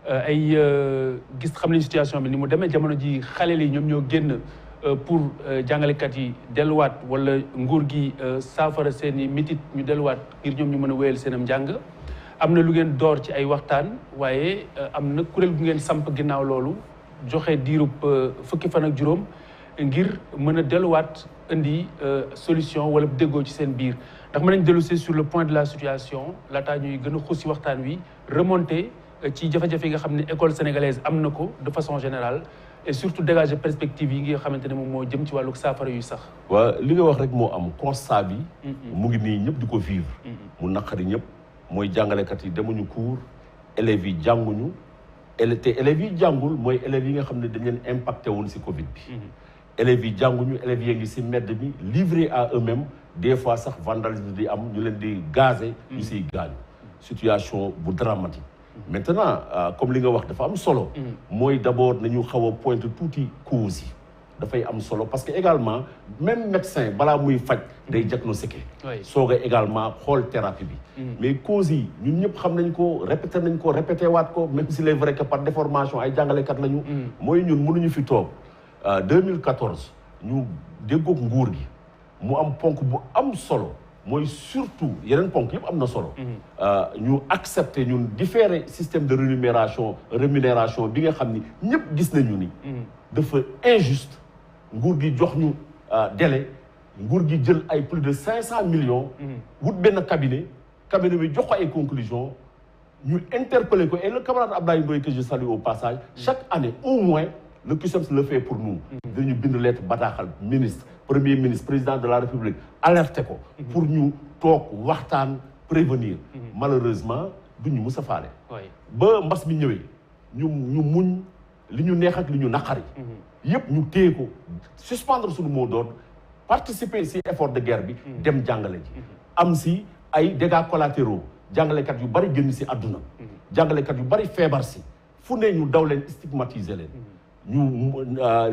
ay gis xam nañ situation bi ni mu demee jamono ji xale yi ñoom ñoo génn pour jàngalekat yi delluwaat wala nguur gi saafara seen i mitit ñu delluwaat ngir ñoom ñu mën a wéyal seenam njàng am na lu ngeen door ci ay waxtaan waaye am na kuréel gu ngeen samp ginnaaw loolu joxe diirub fukki fan ak juróom ngir mën a delluwaat indi solution wala déggoo ci seen biir ndax mën nañ dellu si sur le point de la situation laataa ñuy gën a xuus si waxtaan wi remonter ci jafe-jafe yi nga xam ne école sénégalaise am na ko de façon générale et surtout dégager perspective yi nga xamante ne moom moo jëm ci wàllu saafara yu sax. waaw li nga wax rek moo am constat bi. mu ngi nii ñëpp di ko vivre. mu naqari ñëpp mooy jàngalekat yi demuñu cours élèves yi jànguñu te élèves yi jàngul mooy élèves yi nga xam ne dañ leen impacté woon si Covid bi. élèves yi jànguñu élèves yi ngi si mbedd mi livrés à eux-mêmes des fois sax vandalisme di am ñu leen di gazé. ñu siy gaañu situation bu dramatique. maintenant comme li nga wax dafa am solo. mooy d'abord nañu xaw a pointe tuuti causes yi dafay am solo parce que également même médecin balaa muy faj day diagnostiquer. soog a également xool thérapie bi. mais causes yi ñun ñëpp xam nañ ko répété waat ko même s'il est vrai que par déformation ay jàngalekat lañu. mooy ñun mënuñu fi toog 2014 ñu déggoog nguur gi mu am ponk bu am solo. mooy surtout yeneen ponk yëpp am na solo. ñu accepter ñun différer système de rémunération bi nga xam ni ñëpp gis nañu ni. dafa injuste nguur gi jox ñu délai nguur gi jël ay plus de 500 millions. wut benn cabinet bi jox ko ay conclusions ñu interpeller ko et le camarade Abdoulaye Ndoye que je salue au passage chaque année au moins le CUSEMS le fait pour nous. dañu bind lettre bataaxal ministre. Premier ministre, président de la République, alerté ko pour ñu toog waxtaan prévenir. Malheureusement duñu mus a faale. ba mbas mi ñëwee ñu muñ li ñu neex ak li ñu naqari. yëpp ñu téye ko suspendre suñu mot d'ordre participer si effort de guerre bi. dem jàngale ji. am si ay dégâts collatéraux jàngalekat yu bari génn si àdduna. jàngalekat yu bari feebar si fu ne ñu daw leen stigmatiser leen. ñu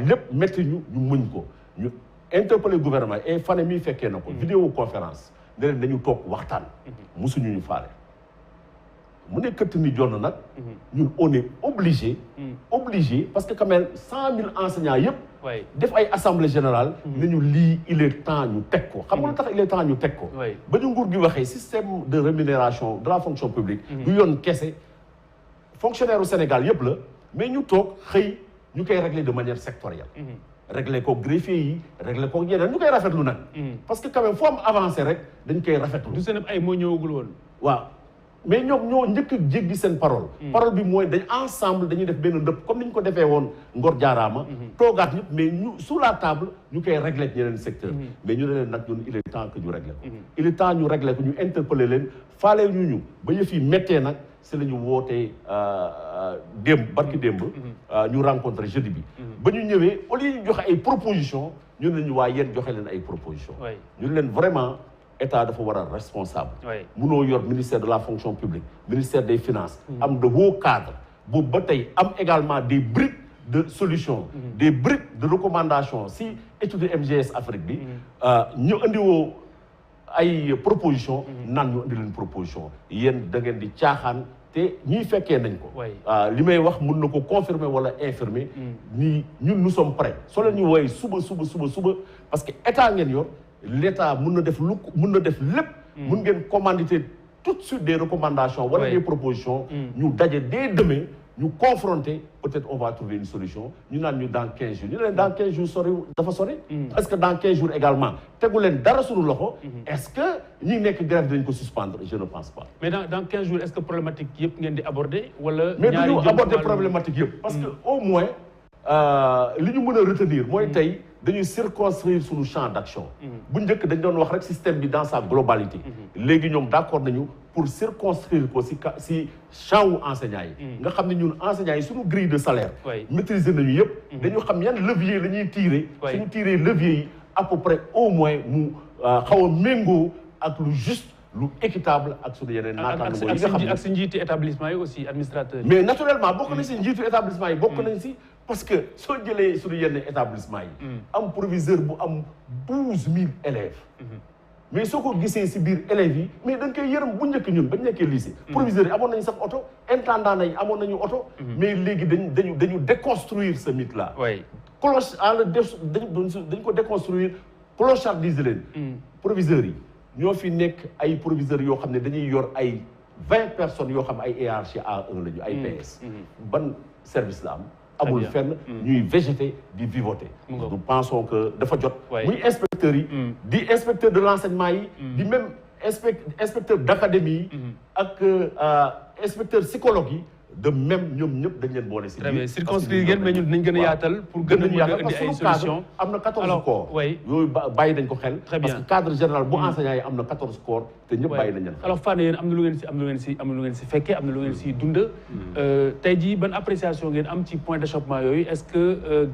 lépp métti ñu muñ ko ñu. interpellé gouvernement et fan mi fekkee na ko vidéoconférence ne leen dañu toog waxtaan musuñu ñu faale mu ne këtt ni jonn nag ñun on est obligé parce que quand même 100 000 enseignants yëpp def ay assemblée générale ne ñu lii il est temps ñu teg ko xam nga lu tax il est temps ñu teg ko ba ñu nguur gi waxee système de rémunération de la fonction publique du yoon kese fonctionnaire au Sénégal yëpp la mais ñu toog xëy ñu koy régler de manière sectorielle régler ko greffier yi régler ko ñeneen ñu koy rafetlu nag. parce que quand même foo am avancé rek dañ koy rafetlu. du seen ay moo ñëwagul woon. waaw mais ñoom ñoo njëkk a jéggi seen parole. parole bi mooy dañ ensemble dañuy def benn ndëpp comme ni ñu ko defee woon Ngor Jaaraama. toogaat ñëpp mais ñu sous la table ñu koy régler ñeneen secteur. mais ñu ne leen nag ñun il est temps que ñu régler ko. il est temps ñu régler ko ñu interpeller leen faale ñu ba yëf yi méttee nag. c'est la ñu wootee barki démb ñu rencontré jeudi bi ba ñu ñëwee au lieu ñu joxe ay propositions ñu ne ñu waa yéen joxe leen ay propositions ñu leen vraiment état dafa war a responsable munoo yor ministère de la fonction publique ministère des finances am de hauts cadres boobu ba tey am également des briques de solutions des briques de recommandations si étude MGS Afrique bi ñu indiwoo ay proposition naan ñu indi leen proposition yéen da ngeen di caaxaan te ñii fekkee nañ ko li may wax mun na ko confirmer wala infirmer nii ñun nous sommes prêts soo leen ñu wooye suba parce que état ngeen yor l'état mun na def lépp mun ngeen commanditer tout de suite des recommandations wala des propositions ñu daje dès demain ñu confronter peut-être on va trouver une solution ñu naan ñu dans 15 jours ñu leen dans 15 jours sori dafa sori est-ce que dans 15 jours également tegu leen dara suñu loxo est-ce que ñi nekk grève dañ ko suspendre je ne pense pas mais dans 15 jours est-ce que problématique yëpp ngeen di aborder wala mais du ñu aborder problématique yëpp parce que au moins li ñu mën a retenir mooy tey dañuy circonscrire suñu champ d'action bu njëkk dañ doon wax rek système bi dans sa globalité léegi ñoom d'accord nañu pour circonscrire ko si champ wu enseignants yi nga xam ne ñun enseignants yi suñu grille de salaire maîtriser nañu yëpp dañu xam yan levier la ñuy tirer suñu tirer levier yi à peu près au moins mu xaw a méngoo ak lu juste lu équitable ak suñu yeneen naataango yi nga xam ne ak si njiiti établissement yi aussi administrateur mais naturellement bokk nañ si njiitu établissement yi bokk nañ si parce que soo jëlee suñu yenn établissement yi am proviseur bu am 12 000 élèves mais soo ko gisee si biir élèves yi mais dañ koy yërëm bu njëkk ñun bañ nekkee lycée. proviseurs yi amoon nañu sax oto intendant yi amoon nañu oto. mais léegi dañu déconstruire ce mythe là. cloche dañ ko déconstruire clochardiser leen. proviseurs yi ñoo fi nekk ay proviseurs yoo xam ne dañuy yor ay 20 personnes yoo xam ay hiérarchie A1 lañu ay PS. ban service la am. amul fenn ñuy végéter di vivoter. nous pensons que dafa jot. muy inspecteurs yi. di inspecteur de l'enseignement yi. di même inspecteur d'académie yi. ak inspecteur psychologue yi. de même ñoom ñëpp dañ leen boole si. très bien circonscrire ngeen mais ñun dinañ gën a yaatal. pour gën a mën a indi ay solutions. am na 14 corps. yooyu bàyyi nañ ko xel. très bien parce que cadre général bu enseignant yi am na 14 corps. te ñëpp bàyyi nañ leen xel. alors Fane yéen am na lu ngeen si fekkee am na lu ngeen si dund. tey jii ban appréciation ngeen am ci point d'achoppement yooyu est-ce que gis